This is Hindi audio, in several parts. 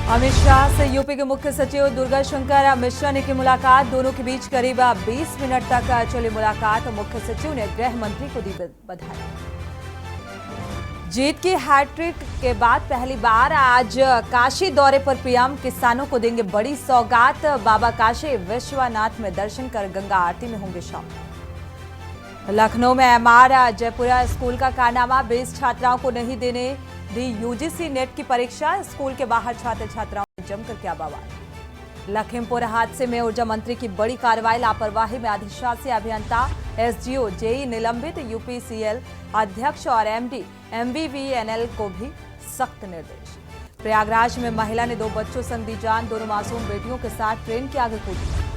अमित शाह से यूपी के मुख्य सचिव दुर्गा शंकर मिश्रा ने की मुलाकात। दोनों के बीच करीब 20 मिनट तक चली मुलाकात। मुख्य सचिव ने गृह मंत्री को दी बधाई। जीत की हैट्रिक के बाद पहली बार आज काशी दौरे पर पीएम किसानों को देंगे बड़ी सौगात। बाबा काशी विश्वनाथ में दर्शन कर गंगा आरती में होंगे शामिल। लखनऊ में एमआर जयपुरा स्कूल का कारनामा। 20 छात्राओं को नहीं देने दी यूजीसी नेट की परीक्षा। स्कूल के बाहर छात्र छात्राओं ने जमकर किया बवाल। लखीमपुर हादसे में ऊर्जा मंत्री की बड़ी कार्रवाई। लापरवाही में अधिशासी अभियंता एसडीओ जेई निलंबित। यूपीसीएल अध्यक्ष और एमडी एमवीवीएनएल को भी सख्त निर्देश। प्रयागराज में महिला ने 2 बच्चों संग दी जान। दोनों मासूम बेटियों के साथ ट्रेन के आगे कूदी।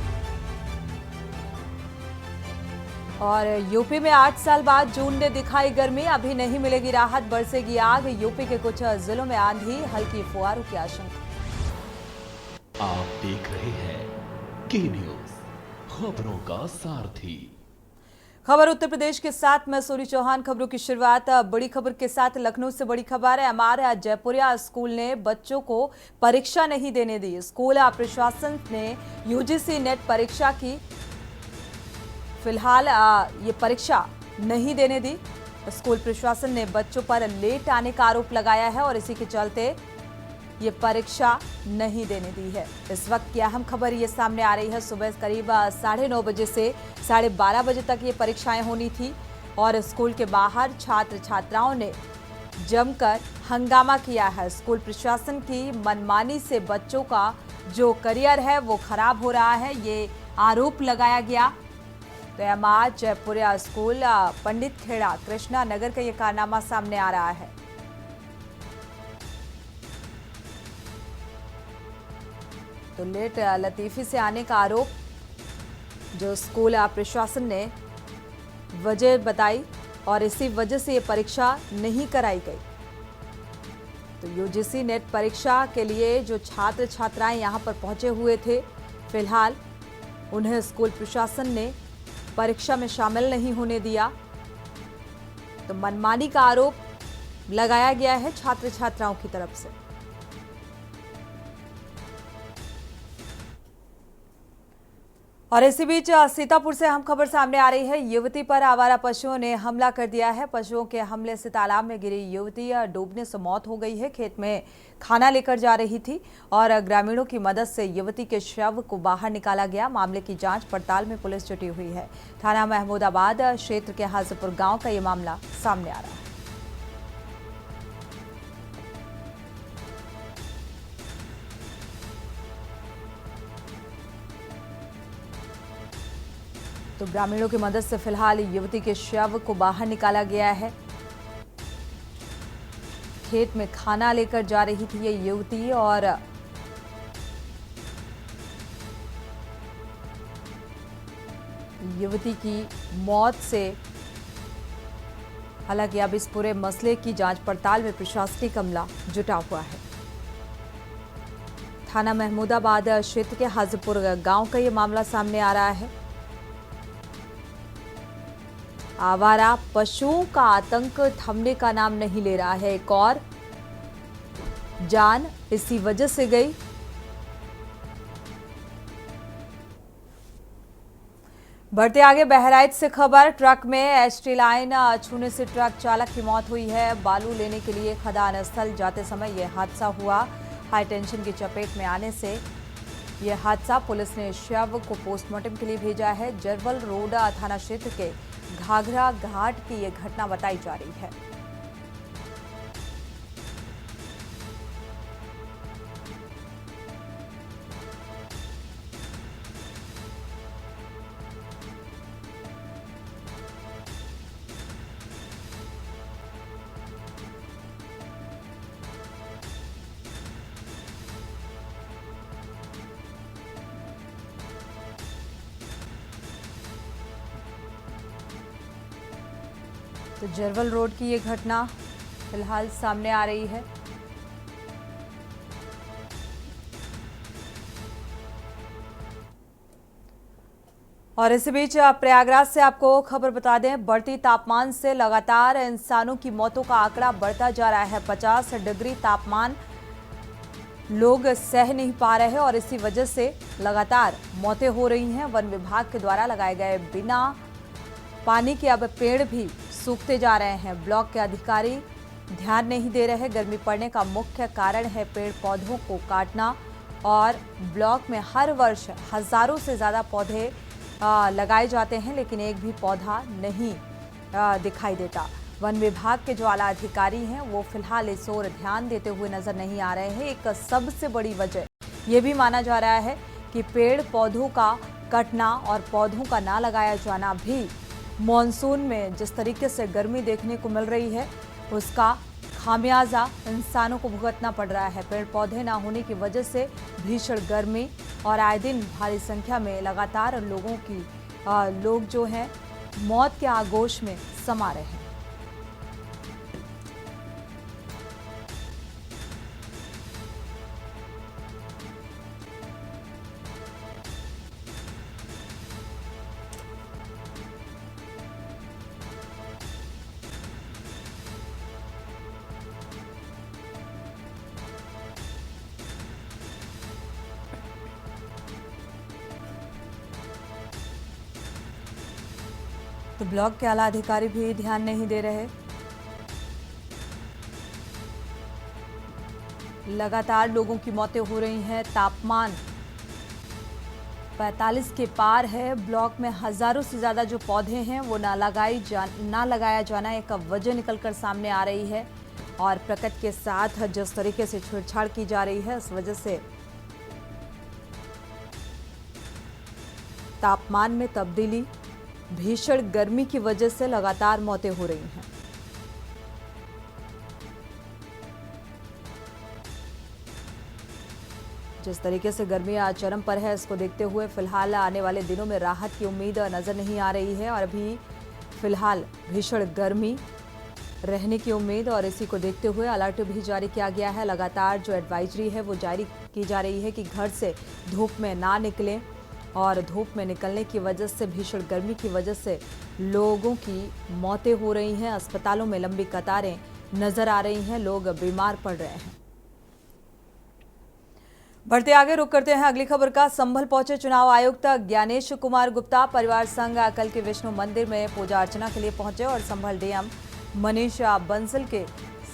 और यूपी में 8 साल बाद जून ने दिखाई गर्मी। अभी नहीं मिलेगी राहत, बरसेगी आग। यूपी के कुछ जिलों में आंधी, हल्की फुहारों की आशंका। आप देख रहे हैं के न्यूज, खबरों का सारथी। खबर उत्तर प्रदेश के साथ मैं सूरी चौहान। खबरों की शुरुआत बड़ी खबर के साथ। लखनऊ से बड़ी खबर है। एमआर जयपुरिया स्कूल ने बच्चों को परीक्षा नहीं देने दी। स्कूल प्रशासन ने यूजीसी नेट परीक्षा की फिलहाल ये परीक्षा नहीं देने दी। स्कूल प्रशासन ने बच्चों पर लेट आने का आरोप लगाया है और इसी के चलते ये परीक्षा नहीं देने दी है। इस वक्त की अहम खबर ये सामने आ रही है। सुबह करीब 9:30 बजे से 12:30 बजे तक ये परीक्षाएं होनी थी और स्कूल के बाहर छात्र छात्राओं ने जमकर हंगामा किया है। स्कूल प्रशासन की मनमानी से बच्चों का जो करियर है वो खराब हो रहा है, ये आरोप लगाया गया। तो एमआर जयपुरिया स्कूल पंडित खेड़ा कृष्णा नगर का ये कारनामा सामने आ रहा है। तो लेट लतीफी से आने का आरोप जो स्कूल प्रशासन ने वजह बताई और इसी वजह से ये परीक्षा नहीं कराई गई। तो यूजीसी नेट परीक्षा के लिए जो छात्र छात्राएं यहां पर पहुंचे हुए थे, फिलहाल उन्हें स्कूल प्रशासन ने परीक्षा में शामिल नहीं होने दिया। तो मनमानी का आरोप लगाया गया है छात्र छात्राओं की तरफ से। और इसी बीच सीतापुर से अहम खबर सामने आ रही है। युवती पर आवारा पशुओं ने हमला कर दिया है। पशुओं के हमले से तालाब में गिरी युवती डूबने से मौत हो गई है। खेत में खाना लेकर जा रही थी और ग्रामीणों की मदद से युवती के शव को बाहर निकाला गया। मामले की जांच पड़ताल में पुलिस जुटी हुई है। थाना महमूदाबाद क्षेत्र के हाजीपुर गांव का ये मामला सामने आ रहा है। तो ग्रामीणों की मदद से फिलहाल युवती के शव को बाहर निकाला गया है। खेत में खाना लेकर जा रही थी ये युवती और युवती की मौत से हालांकि अब इस पूरे मसले की जांच पड़ताल में प्रशासनिक अमला जुटा हुआ है। थाना महमूदाबाद क्षेत्र के हाजीपुर गांव का ये मामला सामने आ रहा है। आवारा पशुओं का आतंक थमने का नाम नहीं ले रहा है। एक और जान इसी वजह से गई। बढ़ते आगे बहराइच से खबर। ट्रक में एसटी लाइन छूने से ट्रक चालक की मौत हुई है। बालू लेने के लिए खदान स्थल जाते समय यह हादसा हुआ। हाई टेंशन की चपेट में आने से यह हादसा। पुलिस ने शव को पोस्टमार्टम के लिए भेजा है। जरवल रोड थाना क्षेत्र के घाघरा घाट की यह घटना बताई जा रही है। तो जरवल रोड की ये घटना फिलहाल सामने आ रही है। और इसी बीच प्रयागराज से आपको खबर बता दें, बढ़ती तापमान से लगातार इंसानों की मौतों का आंकड़ा बढ़ता जा रहा है। 50 डिग्री तापमान लोग सह नहीं पा रहे हैं और इसी वजह से लगातार मौतें हो रही हैं। वन विभाग के द्वारा लगाए गए बिना पानी के अब पेड़ भी सूखते जा रहे हैं। ब्लॉक के अधिकारी ध्यान नहीं दे रहे। गर्मी पड़ने का मुख्य कारण है पेड़ पौधों को काटना और ब्लॉक में हर वर्ष हजारों से ज़्यादा पौधे लगाए जाते हैं, लेकिन एक भी पौधा नहीं दिखाई देता। वन विभाग के जो आला अधिकारी हैं वो फिलहाल इस ओर ध्यान देते हुए नजर नहीं आ रहे हैं। एक सबसे बड़ी वजह ये भी माना जा रहा है कि पेड़ पौधों का कटना और पौधों का ना लगाया जाना भी मॉनसून में जिस तरीके से गर्मी देखने को मिल रही है उसका खामियाजा इंसानों को भुगतना पड़ रहा है। पेड़ पौधे ना होने की वजह से भीषण गर्मी और आए दिन भारी संख्या में लगातार लोग जो हैं मौत के आगोश में समा रहे हैं। तो ब्लॉक के आला अधिकारी भी ध्यान नहीं दे रहे। लगातार लोगों की मौतें हो रही हैं। तापमान 45 के पार है। ब्लॉक में हजारों से ज्यादा जो पौधे हैं वो ना लगाया जाना एक वजह निकलकर सामने आ रही है और प्रकृति के साथ जिस तरीके से छेड़छाड़ की जा रही है इस वजह से तापमान में तब्दीली, भीषण गर्मी की वजह से लगातार मौतें हो रही हैं। जिस तरीके से गर्मी आज चरम पर है इसको देखते हुए फिलहाल आने वाले दिनों में राहत की उम्मीद नजर नहीं आ रही है और अभी फिलहाल भीषण गर्मी रहने की उम्मीद और इसी को देखते हुए अलर्ट भी जारी किया गया है। लगातार जो एडवाइजरी है वो जारी की जा रही है कि घर से धूप में ना निकलें और धूप में निकलने की वजह से भीषण गर्मी की वजह से लोगों की मौतें हो रही हैं। अस्पतालों में लंबी कतारें नजर आ रही हैं। लोग बीमार पड़ रहे हैं। बढ़ते आगे रुक करते हैं अगली खबर का। संभल पहुंचे चुनाव आयुक्त ज्ञानेश कुमार गुप्ता परिवार संघ कल के विष्णु मंदिर में पूजा अर्चना के लिए पहुंचे और संभल डीएम मनीष बंसल के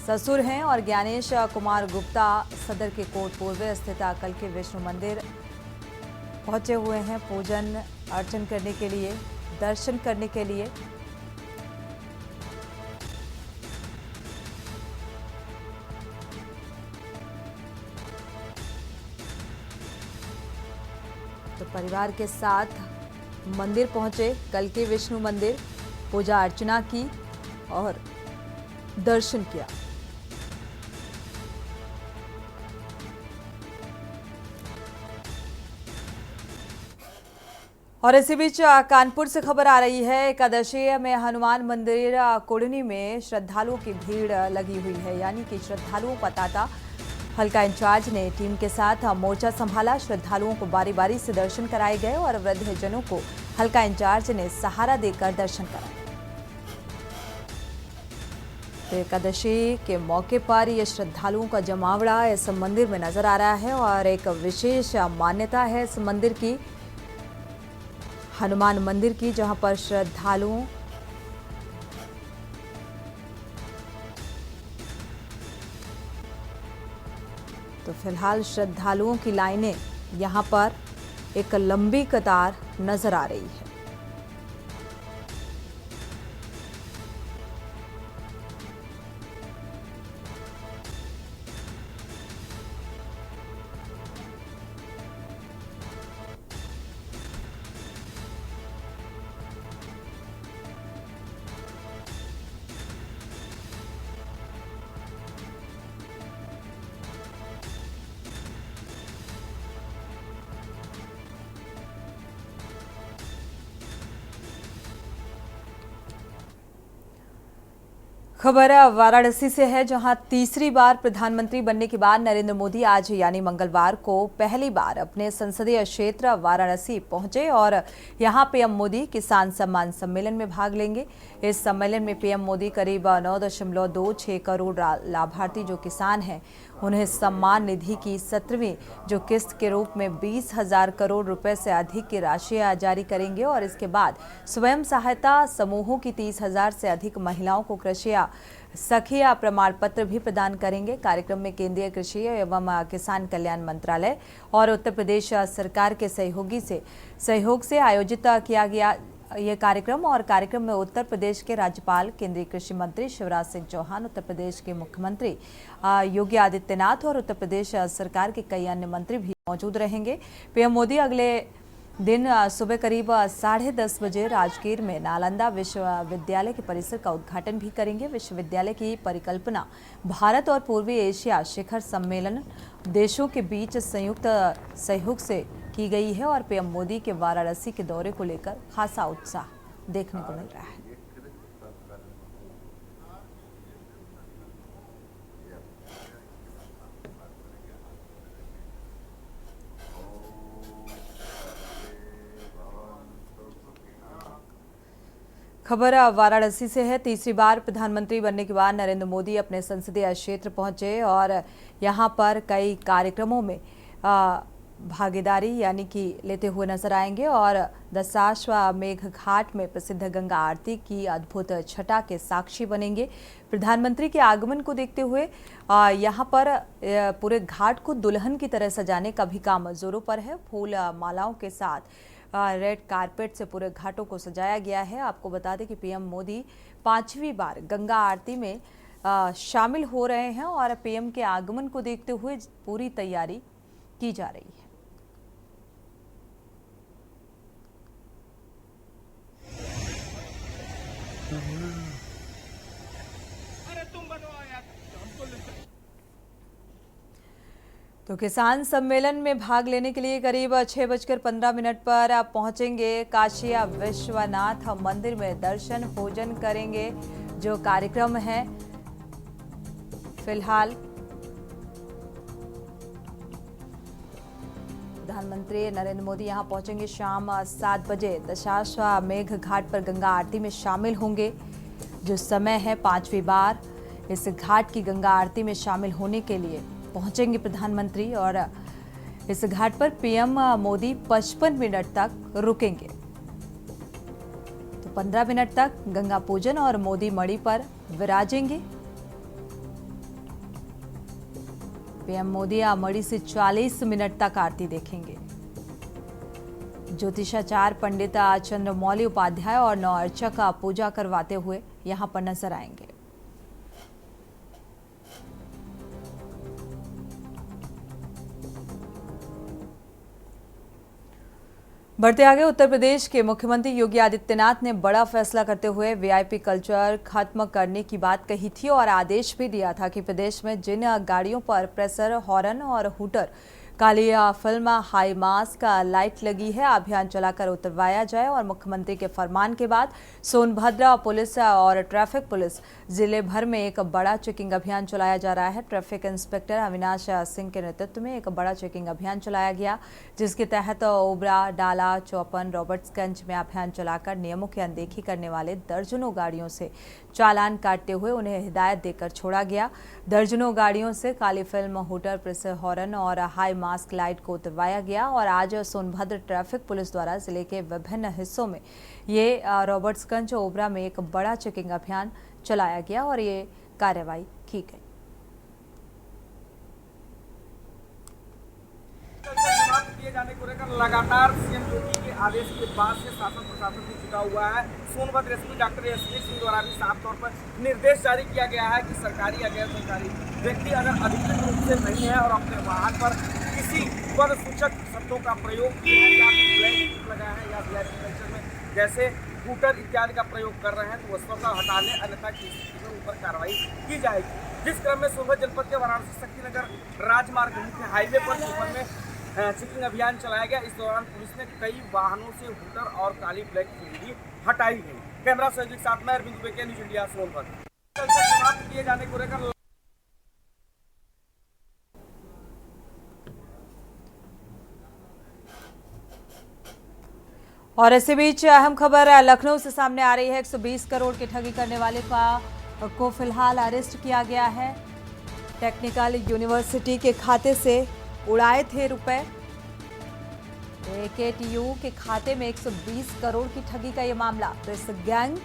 ससुर हैं और ज्ञानेश कुमार गुप्ता सदर के कोट पूर्व स्थित कल के विष्णु मंदिर पहुंचे हुए हैं पूजन अर्चन करने के लिए, दर्शन करने के लिए। तो परिवार के साथ मंदिर पहुंचे कल के विष्णु मंदिर, पूजा अर्चना की और दर्शन किया। और इसी बीच कानपुर से खबर आ रही है। एकादशी में हनुमान मंदिर कुड़नी में श्रद्धालुओं की भीड़ लगी हुई है, यानी कि श्रद्धालुओं का तांता। हल्का इंचार्ज ने टीम के साथ मोर्चा संभाला। श्रद्धालुओं को बारी बारी से दर्शन कराए गए और वृद्धजनों को हल्का इंचार्ज ने सहारा देकर दर्शन कराया। तो एकादशी के मौके पर ये श्रद्धालुओं का जमावड़ा इस मंदिर में नजर आ रहा है और एक विशेष मान्यता है इस मंदिर की, हनुमान मंदिर की, जहां पर श्रद्धालुओं तो फिलहाल श्रद्धालुओं की लाइनें यहां पर एक लंबी कतार नजर आ रही है। खबर वाराणसी से है, जहां तीसरी बार प्रधानमंत्री बनने के बाद नरेंद्र मोदी आज यानी मंगलवार को पहली बार अपने संसदीय क्षेत्र वाराणसी पहुंचे और यहां पीएम मोदी किसान सम्मान सम्मेलन में भाग लेंगे। इस सम्मेलन में पीएम मोदी करीब 9.26 करोड़ लाभार्थी जो किसान हैं उन्हें सम्मान निधि की 17वीं जो किस्त के रूप में 20,000 करोड़ रुपए से अधिक की राशि जारी करेंगे और इसके बाद स्वयं सहायता समूहों की 30,000 से अधिक महिलाओं को कृषि सखिया प्रमाण पत्र भी प्रदान करेंगे। कार्यक्रम में केंद्रीय कृषि एवं किसान कल्याण मंत्रालय और उत्तर प्रदेश सरकार के सहयोग से आयोजित किया गया यह कार्यक्रम और कार्यक्रम में उत्तर प्रदेश के राज्यपाल, केंद्रीय कृषि मंत्री शिवराज सिंह चौहान, उत्तर प्रदेश के मुख्यमंत्री योगी आदित्यनाथ और उत्तर प्रदेश सरकार के कई अन्य मंत्री भी मौजूद रहेंगे। पीएम मोदी अगले दिन सुबह करीब 10:30 बजे राजगीर में नालंदा विश्वविद्यालय के परिसर का उद्घाटन भी करेंगे। विश्वविद्यालय की परिकल्पना भारत और पूर्वी एशिया शिखर सम्मेलन देशों के बीच संयुक्त सहयोग से की गई है और पीएम मोदी के वाराणसी के दौरे को लेकर खासा उत्साह देखने को मिल रहा है। खबर वाराणसी से है। तीसरी बार प्रधानमंत्री बनने के बाद नरेंद्र मोदी अपने संसदीय क्षेत्र पहुंचे और यहां पर कई कार्यक्रमों में भागीदारी यानी कि लेते हुए नजर आएंगे और दशाश्वमेध घाट में प्रसिद्ध गंगा आरती की अद्भुत छटा के साक्षी बनेंगे। प्रधानमंत्री के आगमन को देखते हुए यहां पर पूरे घाट को दुल्हन की तरह सजाने का भी काम जोरों पर है। फूल मालाओं के साथ रेड कारपेट से पूरे घाटों को सजाया गया है। आपको बता दें कि पीएम मोदी 5वीं बार गंगा आरती में शामिल हो रहे हैं और पीएम के आगमन को देखते हुए पूरी तैयारी की जा रही है। तो किसान सम्मेलन में भाग लेने के लिए करीब 6:15 पर पहुंचेंगे काशी विश्वनाथ मंदिर में दर्शन पूजन करेंगे। जो कार्यक्रम है फिलहाल प्रधानमंत्री नरेंद्र मोदी यहां पहुंचेंगे शाम 7 बजे दशाश्वमेध घाट पर गंगा आरती में शामिल होंगे। जो समय है 5वीं बार इस घाट की गंगा आरती में शामिल होने के लिए पहुंचेंगे प्रधानमंत्री और इस घाट पर पीएम मोदी 55 मिनट तक रुकेंगे। तो 15 मिनट तक गंगा पूजन और मोदी मणि पर विराजेंगे। पीएम मोदी मणि से 40 मिनट तक आरती देखेंगे। ज्योतिषाचार्य पंडित चंद्रमौली उपाध्याय और नौ अर्चक पूजा करवाते हुए यहां पर नजर आएंगे। बढ़ते आगे, उत्तर प्रदेश के मुख्यमंत्री योगी आदित्यनाथ ने बड़ा फैसला करते हुए वीआईपी कल्चर खत्म करने की बात कही थी और आदेश भी दिया था कि प्रदेश में जिन गाड़ियों पर प्रेशर हॉर्न और हूटर काली फिल्म हाई मास्क लाइट लगी है अभियान चलाकर उतरवाया जाए और मुख्यमंत्री के फरमान के बाद सोनभद्र पुलिस और ट्रैफिक पुलिस जिले भर में एक बड़ा चेकिंग अभियान चलाया जा रहा है। ट्रैफिक इंस्पेक्टर अविनाश सिंह के नेतृत्व में एक बड़ा चेकिंग अभियान चलाया गया, जिसके तहत ओबरा, डाला, चौपन, रॉबर्ट्सगंज में अभियान चलाकर नियमों की अनदेखी करने वाले दर्जनों गाड़ियों से चालान काटते हुए उन्हें हिदायत देकर छोड़ा गया। दर्जनों गाड़ियों से काली फिल्म, हूटर, प्रेशर हॉर्न और हाई मास्क लाइट को उतरवाया गया और आज सोनभद्र ट्रैफिक पुलिस द्वारा जिले के विभिन्न हिस्सों में ये रॉबर्ट्सगंज, ओबरा में एक बड़ा चेकिंग अभियान चलाया गया और ये कार्रवाई की गई। किए जाने को लेकर लगातार सीएम योगी के आदेश के बाद से शासन प्रशासन भी जुटा हुआ है। Sonbhadra SP doctor SP Singh द्वारा भी साफ तौर पर निर्देश जारी किया गया है कि सरकारी या गैर सरकारी व्यक्ति अगर अधिकृत रूप से नहीं है और अपने वाहन पर किसी पद सूचक शब्दों का प्रयोग किया है या ब्लैक लगा है या वीआईपी कल्चर में जैसे स्कूटर इत्यादि का प्रयोग कर रहे हैं तो वस्तुओं का हटा लें, अन्यथा की स्थिति में ऊपर कार्रवाई की जाएगी। जिस क्रम में सोनभद्र जनपद के वाराणसी शक्तिनगर राजमार्ग मुख्य हाईवे पर दोपहर में चेकिंग अभियान चलाया गया। इस दौरान पुलिस ने कई वाहनों से हूटर और काली ब्लैक फिल्म भी हटाई गई। कैमरा सहयोगी के साथ मैं अरविंद बेके, न्यूज़ इंडिया, सोनभद्र। कल से समाप्त किए जाने को लेकर और इसी बीच अहम खबर लखनऊ से सामने आ रही है। 120 करोड़ की ठगी करने वाले को फिलहाल अरेस्ट किया गया है। टेक्निकल यूनिवर्सिटी के खाते से उड़ाए थे रुपए। एकेटीयू के खाते में 120 करोड़ की ठगी का ये मामला। तो इस गैंग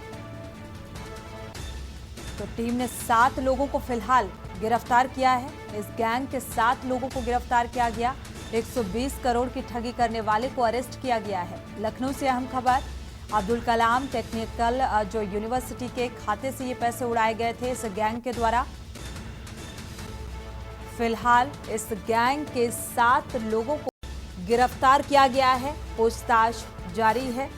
टीम ने 7 लोगों को फिलहाल गिरफ्तार किया है। इस गैंग के 7 लोगों को गिरफ्तार किया गया। 120 करोड़ की ठगी करने वाले को अरेस्ट किया गया है। लखनऊ से अहम खबर, अब्दुल कलाम टेक्निकल जो यूनिवर्सिटी के खाते से ये पैसे उड़ाए गए थे इस गैंग के द्वारा। फिलहाल इस गैंग के 7 लोगों को गिरफ्तार किया गया है। पूछताछ जारी है।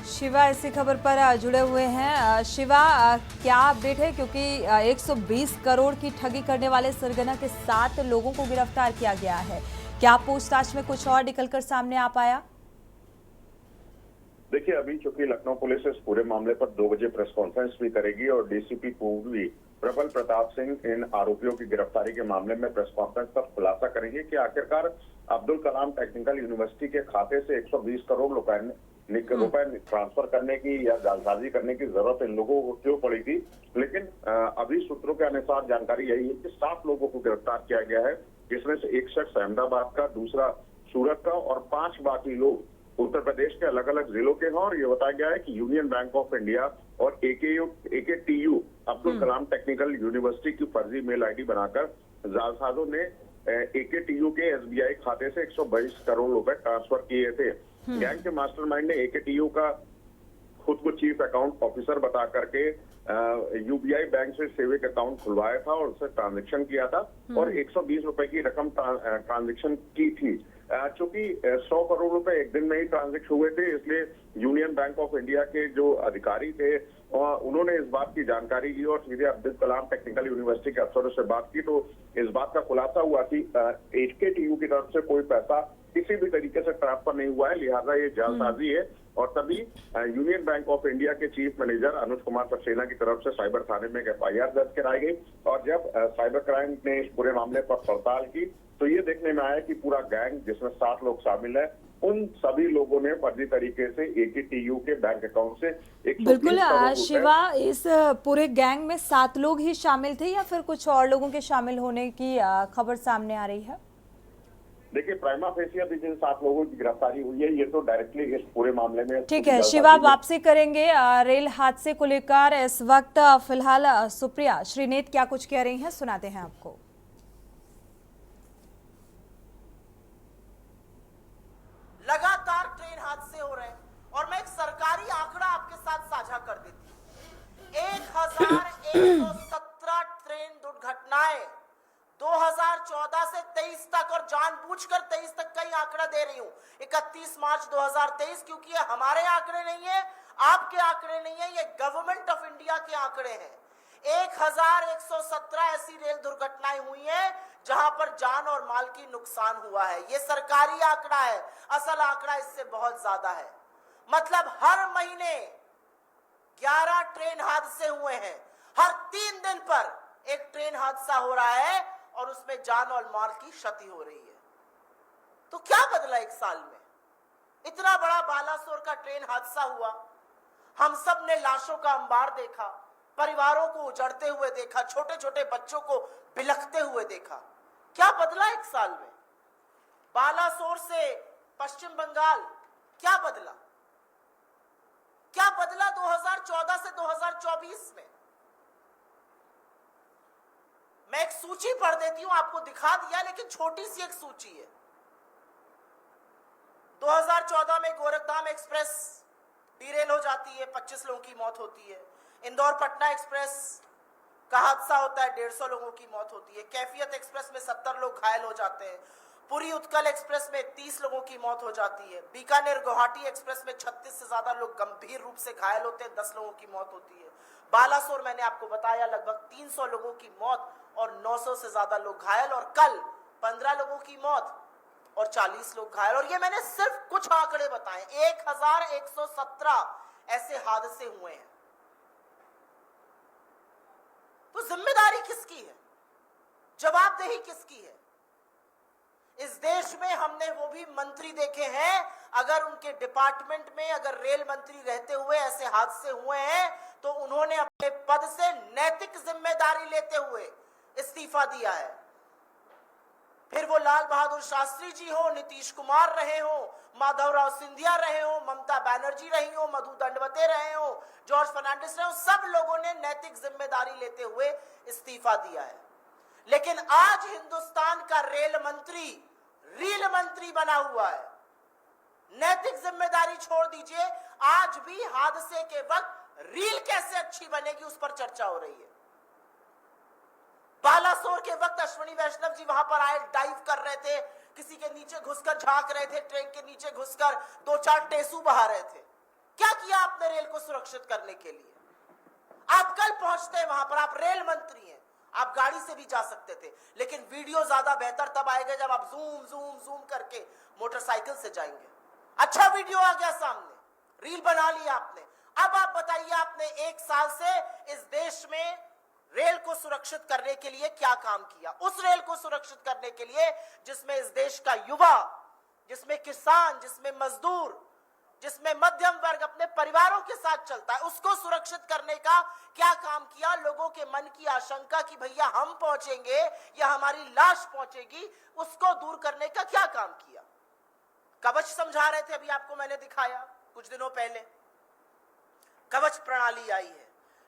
शिवा इसी खबर पर जुड़े हुए हैं। शिवा, क्या अपडेट है? क्योंकि 120 करोड़ की ठगी करने वाले सरगना के 7 लोगों को गिरफ्तार किया गया है। क्या पूछताछ में कुछ और निकलकर सामने आ पाया? देखिए, अभी चूंकि लखनऊ पुलिस इस पूरे मामले पर 2 बजे प्रेस कॉन्फ्रेंस भी करेगी और डीसीपी पूर्वी प्रबल प्रताप सिंह इन आरोपियों की गिरफ्तारी के मामले में प्रेस कॉन्फ्रेंस पर खुलासा करेंगे कि आखिरकार अब्दुल कलाम टेक्निकल यूनिवर्सिटी के खाते से 120 करोड़ रुपए ट्रांसफर करने की या जालसाजी करने की जरूरत इन लोगों को क्यों पड़ी थी। लेकिन अभी सूत्रों के अनुसार जानकारी यही है कि 7 लोगों को गिरफ्तार किया गया है, जिसमें से एक शख्स अहमदाबाद का, दूसरा सूरत का और 5 बाकी लोग उत्तर प्रदेश के अलग अलग जिलों के हैं। और ये बताया गया है कि यूनियन बैंक ऑफ इंडिया और AKTU Abdul Kalam technical university की फर्जी मेल आईडी बनाकर जालसाजों ने एकेटीयू के एसबीआई खाते से 122 करोड़ रुपए ट्रांसफर किए थे। गैंग के मास्टरमाइंड ने एकेटीयू का खुद को चीफ अकाउंट ऑफिसर बता करके यूबीआई बैंक से सेविंग अकाउंट खुलवाया था और उससे ट्रांजैक्शन किया था और 120 रुपए की रकम ट्रांजैक्शन की थी। चूंकि 100 करोड़ रुपए एक दिन में ही ट्रांजैक्ट हुए थे, इसलिए यूनियन बैंक ऑफ इंडिया के जो अधिकारी थे उन्होंने इस बात की जानकारी ली और सीधे अब्दुल कलाम टेक्निकल यूनिवर्सिटी के अफसरों से बात की। तो इस बात का खुलासा हुआ कि एकेटीयू की तरफ से कोई पैसा किसी भी तरीके से ट्रांसफर नहीं हुआ है, लिहाजा ये जालसाजी है। और तभी यूनियन बैंक ऑफ इंडिया के चीफ मैनेजर अनुज कुमार सक्सेना की तरफ से साइबर थाने में एक एफआईआर दर्ज कराई गई। और जब साइबर क्राइम ने इस पूरे मामले पर पड़ताल की तो ये देखने में आया कि पूरा गैंग, जिसमें 7 लोग शामिल है, उन सभी लोगों ने फर्जी तरीके से एकेटीयू के बैंक अकाउंट से 120 बिल्कुल करोड़ शिवा, इस पूरे गैंग में 7 लोग ही शामिल थे या फिर कुछ और लोगों के शामिल होने की खबर सामने आ रही है? देखिए, प्राइमा फेसी अभी जिन 7 लोगों की गिरफ्तारी हुई है, ये तो डायरेक्टली इस पूरे मामले में। ठीक है शिवा, वापसी करेंगे रेल हादसे को लेकर। इस वक्त फिलहाल सुप्रिया श्रीनेत क्या कुछ कह रही हैं, सुनाते हैं आपको। लगातार ट्रेन हादसे हो रहे हैं और मैं एक सरकारी आंकड़ा आपके साथ साझा कर देती हूं। 1117 ट्रेन दुर्घटनाएं 2014 से 23 तक, और जानबूझकर 23 तक का ही आंकड़ा दे रही हूं, 31 मार्च 2023, क्योंकि ये हमारे आंकड़े नहीं है, आपके आंकड़े नहीं है, ये गवर्नमेंट ऑफ इंडिया के आंकड़े हैं। 1117 ऐसी रेल दुर्घटनाएं हुई हैं जहां पर जान और माल की नुकसान हुआ है। ये सरकारी आंकड़ा है, असल आंकड़ा इससे बहुत ज्यादा है। मतलब हर महीने 11 ट्रेन हादसे हुए हैं, हर 3 दिन पर एक ट्रेन हादसा हो रहा है और उसमें जान और माल की क्षति हो रही है। तो क्या बदला 1 साल में? इतना बड़ा बालासोर का ट्रेन हादसा हुआ, हम सब ने लाशों का अंबार देखा, परिवारों को उजड़ते हुए देखा, छोटे छोटे बच्चों को बिलखते हुए देखा। क्या बदला 1 साल में? बालासोर से पश्चिम बंगाल क्या बदला? क्या बदला 2014 से 2024 में? मैं एक सूची पढ़ देती हूं, आपको दिखा दिया, लेकिन छोटी सी एक सूची है। 2014 में गोरखधाम एक्सप्रेस डिरेल हो जाती है, 25 लोगों की मौत होती है। इंदौर पटना एक्सप्रेस का हादसा होता है, 150 लोगों की मौत होती है। कैफियत एक्सप्रेस में 70 लोग घायल हो जाते हैं। पुरी उत्कल एक्सप्रेस में 30 लोगों की मौत हो जाती है। बीकानेर गुवाहाटी एक्सप्रेस में 36 से ज्यादा लोग गंभीर रूप से घायल होते हैं, 10 लोगों की मौत होती है। बालासोर मैंने आपको बताया लगभग 300 लोगों की मौत और 900 से ज्यादा लोग घायल, और कल 15 लोगों की मौत और 40 लोग घायल। और ये मैंने सिर्फ कुछ आंकड़े बताए, 1117 ऐसे हादसे हुए हैं। तो जिम्मेदारी किसकी है, जवाबदेही किसकी है? इस देश में हमने वो भी मंत्री देखे हैं, अगर उनके डिपार्टमेंट में अगर रेल मंत्री रहते हुए ऐसे हादसे हुए हैं तो उन्होंने अपने पद से नैतिक जिम्मेदारी लेते हुए इस्तीफा दिया है। फिर वो लाल बहादुर शास्त्री जी हो, नीतीश कुमार रहे हो, माधवराव सिंधिया रहे हो, ममता बनर्जी रही हो, मधु दंडवते रहे हो, जॉर्ज फर्नांडिस रहे हो, सब लोगों ने नैतिक जिम्मेदारी लेते हुए इस्तीफा दिया है। लेकिन आज हिंदुस्तान का रेल मंत्री रील मंत्री बना हुआ है। नैतिक जिम्मेदारी छोड़ दीजिए, आज भी हादसे के वक्त रील कैसे अच्छी बनेगी उस पर चर्चा हो रही है। बालासोर के वक्त अश्विनी वैष्णव जी वहां पर आए, डाइव कर रहे थे, किसी के नीचे घुसकर झांक रहे थे, ट्रेन के नीचे घुसकर 2-4 टेसू बहा रहे थे। क्या किया आपने रेल को सुरक्षित करने के लिए? आप कल पहुंचते हैं वहां पर, आप रेल मंत्री हैं, आप गाड़ी से भी जा सकते थे, लेकिन वीडियो ज्यादा बेहतर तब आएगा जब आप जूम जूम जूम करके मोटरसाइकिल से जाएंगे। अच्छा वीडियो आ गया सामने, रील बना लिया आपने। अब आप बताइए, आपने 1 साल से इस देश में रेल को सुरक्षित करने के लिए क्या काम किया? उस रेल को सुरक्षित करने के लिए जिसमें इस देश का युवा, जिसमें किसान, जिसमें मजदूर, जिसमें मध्यम वर्ग अपने परिवारों के साथ चलता है, उसको सुरक्षित करने का क्या काम किया? लोगों के मन की आशंका कि भैया हम पहुंचेंगे या हमारी लाश पहुंचेगी, उसको दूर करने का क्या काम किया? कवच समझा रहे थे, अभी आपको मैंने दिखाया कुछ दिनों पहले। कवच प्रणाली आई है।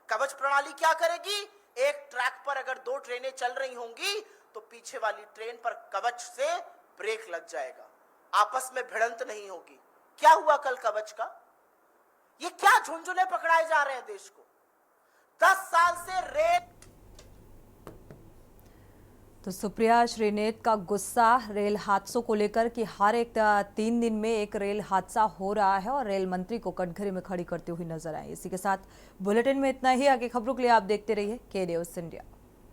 कवच प्रणाली क्या करेगी? एक ट्रैक पर अगर 2 ट्रेनें चल रही होंगी तो पीछे वाली ट्रेन पर कवच से ब्रेक लग जाएगा, आपस में भिड़ंत नहीं होगी। क्या हुआ कल कवच का? ये क्या झुंझुने पकड़ाए जा रहे हैं देश को? 10 साल से रेल। तो सुप्रिया, श्रीनेत का गुस्सा रेल हादसों को लेकर कि हर एक 3 दिन में एक रेल हादसा हो रहा है और रेल मंत्री को कटघरे में खड़ी करती हुई नजर आई। इसी के साथ बुलेटिन में इतना ही। आगे खबरों के लिए आप देखते रहिए के न्यूज़ इंडिया।